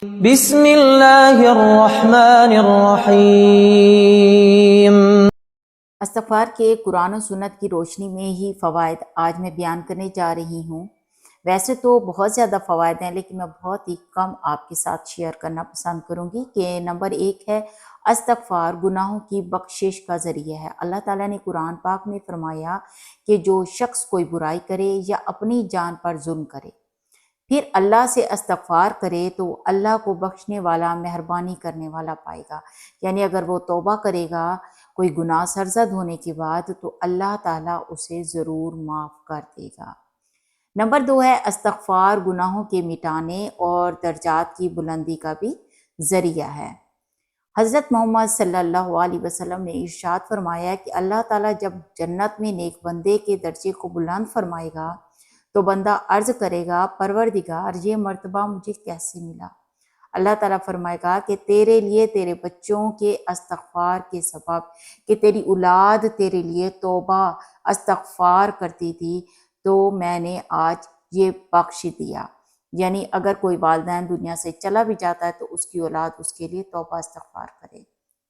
بسم اللہ الرحمن الرحیم۔ استغفار کے قرآن و سنت کی روشنی میں ہی فوائد آج میں بیان کرنے جا رہی ہوں۔ ویسے تو بہت زیادہ فوائد ہیں، لیکن میں بہت ہی کم آپ کے ساتھ شیئر کرنا پسند کروں گی۔ کہ نمبر 1 ہے استغفار گناہوں کی بخشش کا ذریعہ ہے۔ اللہ تعالیٰ نے قرآن پاک میں فرمایا کہ جو شخص کوئی برائی کرے یا اپنی جان پر ظلم کرے پھر اللہ سے استغفار کرے تو اللہ کو بخشنے والا، مہربانی کرنے والا پائے گا۔ یعنی اگر وہ توبہ کرے گا کوئی گناہ سرزد ہونے کے بعد تو اللہ تعالیٰ اسے ضرور معاف کر دے گا۔ نمبر 2 ہے استغفار گناہوں کے مٹانے اور درجات کی بلندی کا بھی ذریعہ ہے۔ حضرت محمد صلی اللہ علیہ وسلم نے ارشاد فرمایا کہ اللہ تعالیٰ جب جنت میں نیک بندے کے درجے کو بلند فرمائے گا تو بندہ عرض کرے گا، پروردگار یہ مرتبہ مجھے کیسے ملا؟ اللہ تعالیٰ فرمائے گا کہ تیرے لیے تیرے بچوں کے استغفار کے سبب، کہ تیری اولاد تیرے لیے توبہ استغفار کرتی تھی تو میں نے آج یہ بخش دیا۔ یعنی اگر کوئی والدین دنیا سے چلا بھی جاتا ہے تو اس کی اولاد اس کے لیے توبہ استغفار کرے۔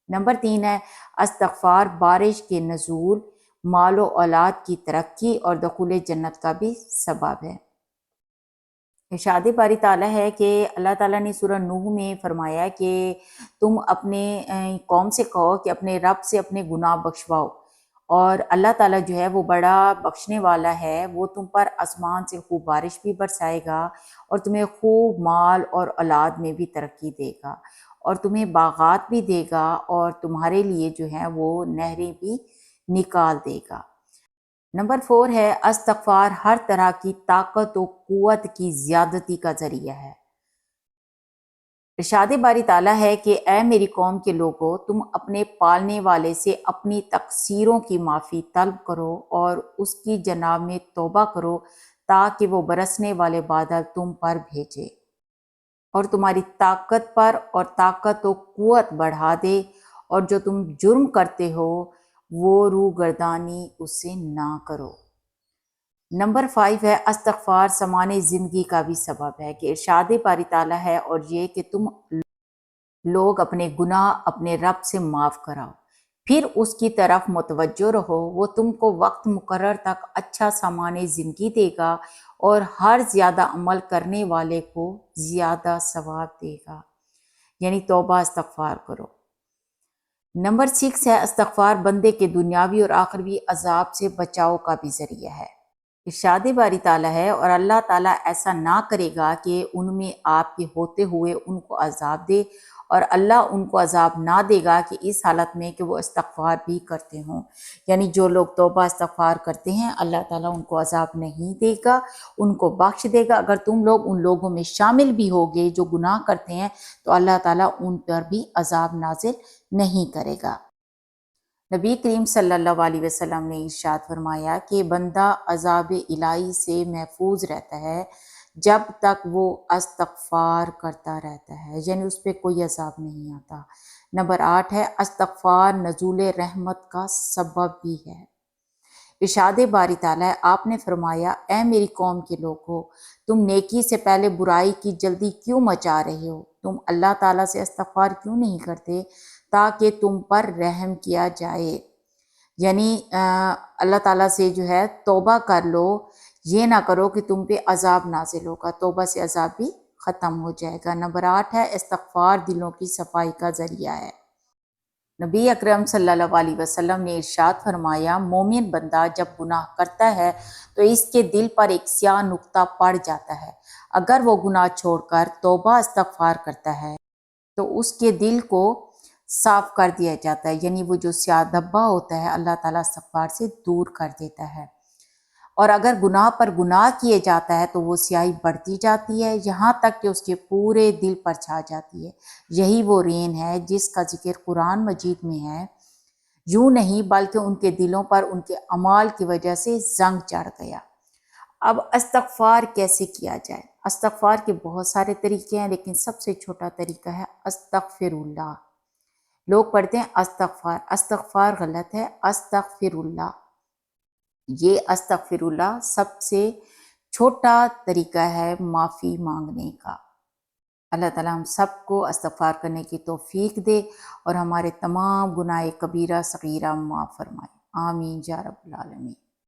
نمبر 3 ہے استغفار بارش کے نزول، مال و اولاد کی ترقی اور دخول جنت کا بھی سبب ہے۔ ارشاد باری تعالیٰ ہے کہ اللہ تعالیٰ نے سورہ نوح میں فرمایا کہ تم اپنے قوم سے کہو کہ اپنے رب سے اپنے گناہ بخشواؤ، اور اللہ تعالیٰ جو ہے وہ بڑا بخشنے والا ہے، وہ تم پر آسمان سے خوب بارش بھی برسائے گا اور تمہیں خوب مال اور اولاد میں بھی ترقی دے گا، اور تمہیں باغات بھی دے گا، اور تمہارے لیے جو ہے وہ نہریں بھی نکال دے گا۔ نمبر 4 ہے استغفار ہر طرح کی طاقت و قوت کی زیادتی کا ذریعہ ہے۔ ارشاد باری تعالیٰ ہے کہ اے میری قوم کے لوگو، تم اپنے پالنے والے سے اپنی تقصیروں کی معافی طلب کرو اور اس کی جناب میں توبہ کرو تاکہ وہ برسنے والے بادل تم پر بھیجے اور تمہاری طاقت پر اور طاقت و قوت بڑھا دے، اور جو تم جرم کرتے ہو وہ روگردانی اس سے نہ کرو۔ نمبر 5 ہے استغفار سمان زندگی کا بھی سبب ہے۔ کہ ارشاد باری تعالیٰ ہے اور یہ کہ تم لوگ اپنے گناہ اپنے رب سے معاف کراؤ، پھر اس کی طرف متوجہ رہو، وہ تم کو وقت مقرر تک اچھا سامان زندگی دے گا اور ہر زیادہ عمل کرنے والے کو زیادہ ثواب دے گا۔ یعنی توبہ استغفار کرو۔ نمبر 6 ہے استغفار بندے کے دنیاوی اور آخروی عذاب سے بچاؤ کا بھی ذریعہ ہے۔ ارشاد باری تعالیٰ ہے اور اللہ تعالیٰ ایسا نہ کرے گا کہ ان میں آپ کے ہوتے ہوئے ان کو عذاب دے، اور اللہ ان کو عذاب نہ دے گا کہ اس حالت میں کہ وہ استغفار بھی کرتے ہوں۔ یعنی جو لوگ توبہ استغفار کرتے ہیں اللہ تعالیٰ ان کو عذاب نہیں دے گا، ان کو بخش دے گا۔ اگر تم لوگ ان لوگوں میں شامل بھی ہوگے جو گناہ کرتے ہیں تو اللہ تعالیٰ ان پر بھی عذاب نازل نہیں کرے گا۔ نبی کریم صلی اللہ علیہ وسلم نے ارشاد فرمایا کہ بندہ عذاب الہی سے محفوظ رہتا ہے جب تک وہ استغفار کرتا رہتا ہے، یعنی اس پہ کوئی عذاب نہیں آتا۔ نمبر 8 ہے استغفار نزول رحمت کا سبب بھی ہے۔ ارشاد باری تعالیٰ ہے، آپ نے فرمایا اے میری قوم کے لوگو، تم نیکی سے پہلے برائی کی جلدی کیوں مچا رہے ہو؟ تم اللہ تعالیٰ سے استغفار کیوں نہیں کرتے تاکہ تم پر رحم کیا جائے؟ یعنی اللہ تعالیٰ سے جو ہے توبہ کر لو، یہ نہ کرو کہ تم پہ عذاب نازل ہوگا، توبہ سے عذاب بھی ختم ہو جائے گا۔ نمبر 8 ہے استغفار دلوں کی صفائی کا ذریعہ ہے۔ نبی اکرم صلی اللہ علیہ وسلم نے ارشاد فرمایا مومن بندہ جب گناہ کرتا ہے تو اس کے دل پر ایک سیاہ نقطہ پڑ جاتا ہے، اگر وہ گناہ چھوڑ کر توبہ استغفار کرتا ہے تو اس کے دل کو صاف کر دیا جاتا ہے، یعنی وہ جو سیاہ دھبا ہوتا ہے اللہ تعالیٰ استغفار سے دور کر دیتا ہے۔ اور اگر گناہ پر گناہ کیے جاتا ہے تو وہ سیاہی بڑھتی جاتی ہے یہاں تک کہ اس کے پورے دل پر چھا جاتی ہے۔ یہی وہ رین ہے جس کا ذکر قرآن مجید میں ہے، یوں نہیں بلکہ ان کے دلوں پر ان کے اعمال کی وجہ سے زنگ چڑھ گیا۔ اب استغفار کیسے کیا جائے؟ استغفار کے بہت سارے طریقے ہیں، لیکن سب سے چھوٹا طریقہ ہے استغفر اللہ۔ لوگ پڑھتے ہیں استغفار، استغفار غلط ہے، استغفر اللہ۔ یہ استغفر اللہ سب سے چھوٹا طریقہ ہے معافی مانگنے کا۔ اللہ تعالیٰ ہم سب کو استغفار کرنے کی توفیق دے اور ہمارے تمام گناہ کبیرہ صغیرہ معاف فرمائے، آمین یا رب العالمین۔